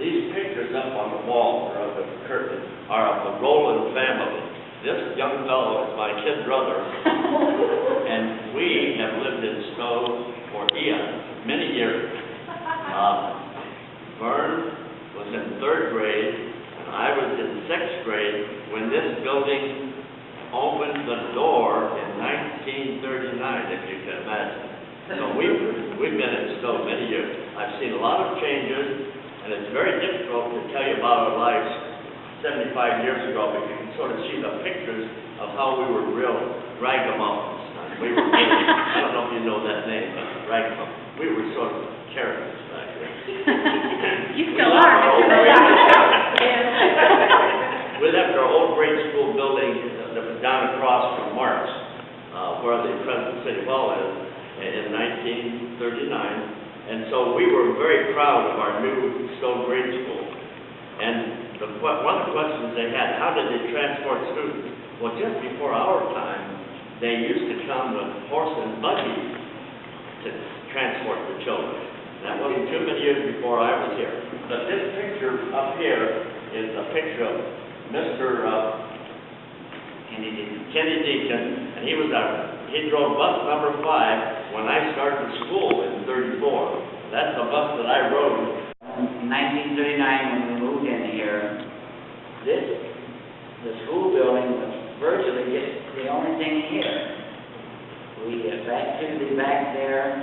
These pictures up on the wall, or of the curtain, are of the Rowland family. This young fellow is my kid brother, and we have lived in Stow for eons, many years. Vern was in 3rd grade, and I was in 6th grade when this building opened the door in 1939, if you can imagine. So we've been in Stow many years. I've seen a lot of changes, and it's very difficult to tell you about our lives 75 years ago, but you can sort of see the pictures of how we were real ragamuffins. We were really, I don't know if you know that name, but ragamuffins. We were sort of characters back then. You still are, Mr. We left our old grade school building that was down across from Mark's, where the present City Hall is, in 1939. And so we were very proud of our new Stow grade school. And one of the questions they had, how did they transport students? Well, just before our time, they used to come with horse and buggy to transport the children. That wasn't too many years before I was here. But this picture up here is a picture of Mr. Kenny Deacon, and he drove bus number 5 when I started school in 34. That's the bus that I rode. In 1939, when we moved in here, the school building was virtually just the only thing here. We back there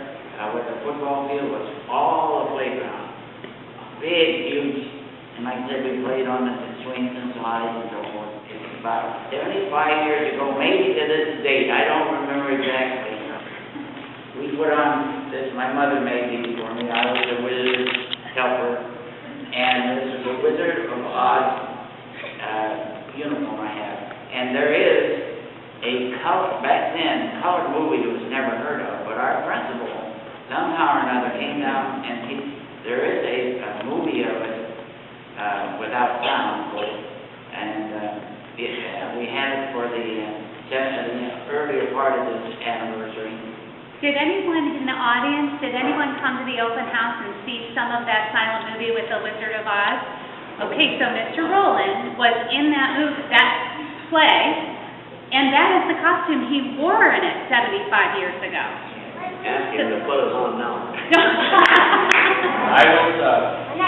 where the football field was all a playground, big, huge, and like I said, we played on the swings and slides and so forth. It's about 75 years ago, maybe to this date. I don't remember exactly. We put on this. My mother made these for me. I was the Wizard's helper, and this is the Wizard of Oz uniform I have. And there is a back then, colored movie was never heard of, but our principal, somehow or another, came down and there is a movie of it without sound, of course, and we had it for the earlier part of this anniversary. Did anyone in the audience, did anyone come to the open house and see some of that silent movie with the Wizard of Oz? Okay, so Mr. Rowland was in that play, and that is the costume he wore in it 75 years ago. Ask him to put it on now. I was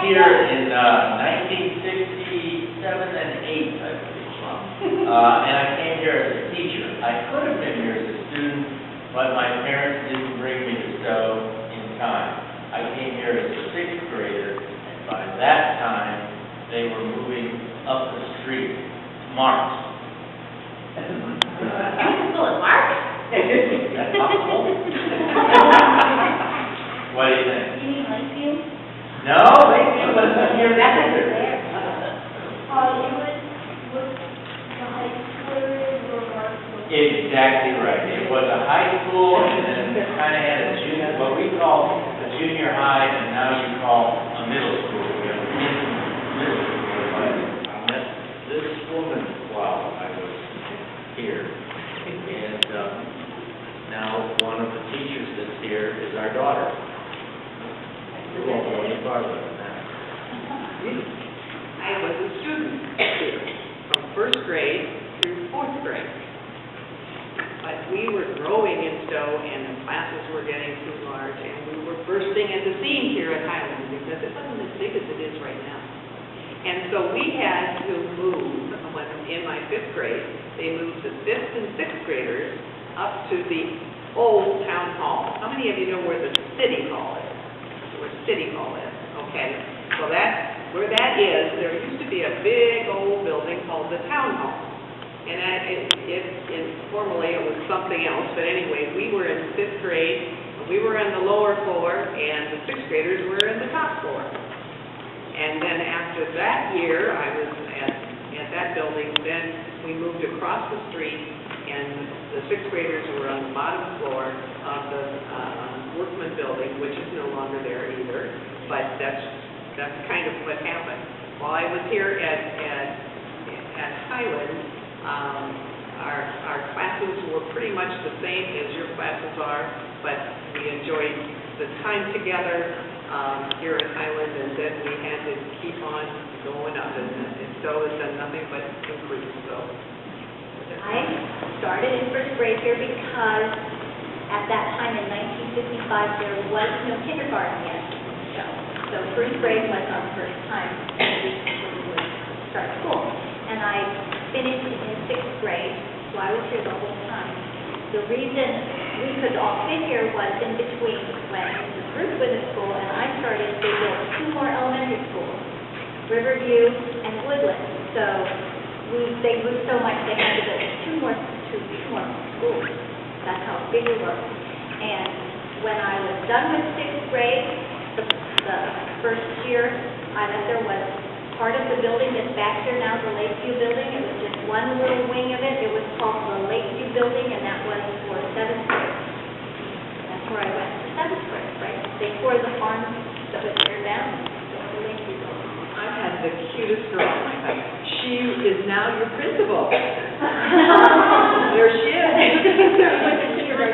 here in 1967 and 8, I believe, and I came here as a teacher. I could have been here as a student, but my parents didn't bring me to Stow in time. I came here as a 6th grader, and by that time, they were moving up the street, Mark's. School at Mark's? That's possible. What do you think? You mean Lakeview? No, Lakeview wasn't here either. Exactly right. It was a high school, and then it kind of had what we call a junior high, and now you call a middle school. We have a middle school. I met this woman while I was here, and now one of the teachers that's here is our daughter. We won't go any farther than that. I was a student here from 1st grade through 4th grade. But we were growing in Stow, and the classes were getting too large, and we were bursting at the seams here at Highland because it wasn't as big as it is right now. And so we had to move, in my 5th grade, they moved the 5th and 6th graders up to the old town hall. How many of you know where the City Hall is? Where City Hall is, okay. So where that is, there used to be a big old building called the town hall. And formerly it was something else, but anyway, we were in 5th grade, we were on the lower floor, and the 6th graders were in the top floor. And then after that year, I was at that building, then we moved across the street, and the 6th graders were on the bottom floor of the Workman building, which is no longer there either, but that's kind of what happened. While I was here at Highland, our classes were pretty much the same as your classes are, but we enjoyed the time together. here at Highland, and then we had to keep on going up, and Stowe has done nothing but increase, so. I started in first grade here because at that time in 1955, there was no kindergarten yet in Stowe. So first grade was our first time we would start school. And I finished in sixth grade, so I was here the whole time. The reason we could all fit here was in between when Mrs. Ruth went to school and I started, they built 2 more elementary schools, Riverview and Woodland. So they grew so much they had to build two more schools. That's how big we were. And when I was done with sixth grade, the first year I left there was part of the building that's back here now, the Lakeview building. It was just one little wing of it. It was called the Lakeview building, and that was for 7th grade. That's where I went for 7th grade, right? They tore the farm that was there down, built the Lakeview building. I've had the cutest girl in my life. She is now your principal. There she is.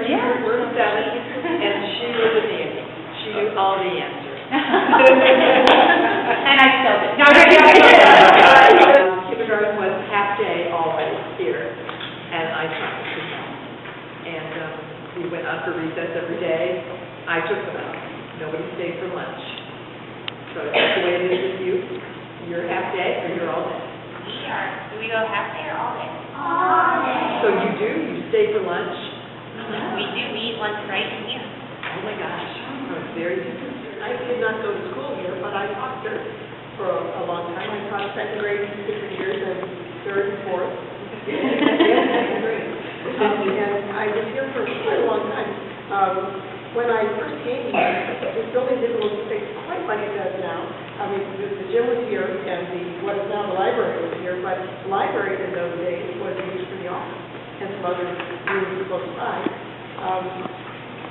Yeah, we're 7, and she was a dandy. She knew all the answers. And I still do. No, kindergarten was half day always here, and I taught them. And we went out for recess every day. I took them out. Nobody stayed for lunch. So that's the way it is with you. You're half day or you're all day? Do we go half day or all day? All day. So you do? You stay for lunch? We do. We eat lunch right in here. Oh my gosh, that's very different. I did not go to school here, but I taught there for a long time. I taught second grade 2 different years and third and fourth. Second grade. And I was here for quite a long time. When I first came here, this building didn't look quite like it does now. I mean, the gym was here and what is now the library was here, but the library in those days was used for the office and some other rooms close by.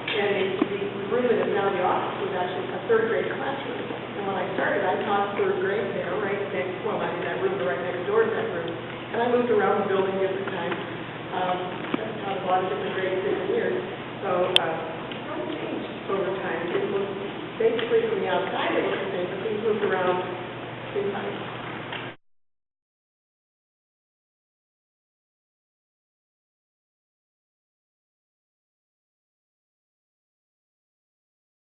And the room that is now the office was actually a 3rd grade classroom. And when I started, I taught 3rd grade there, right next, well, not in that room, but right next door to that room. And I moved around the building different times. I taught a lot of different grades different years. So it's changed over time. It was basically from the outside, it was the same, but things moved around 3 times.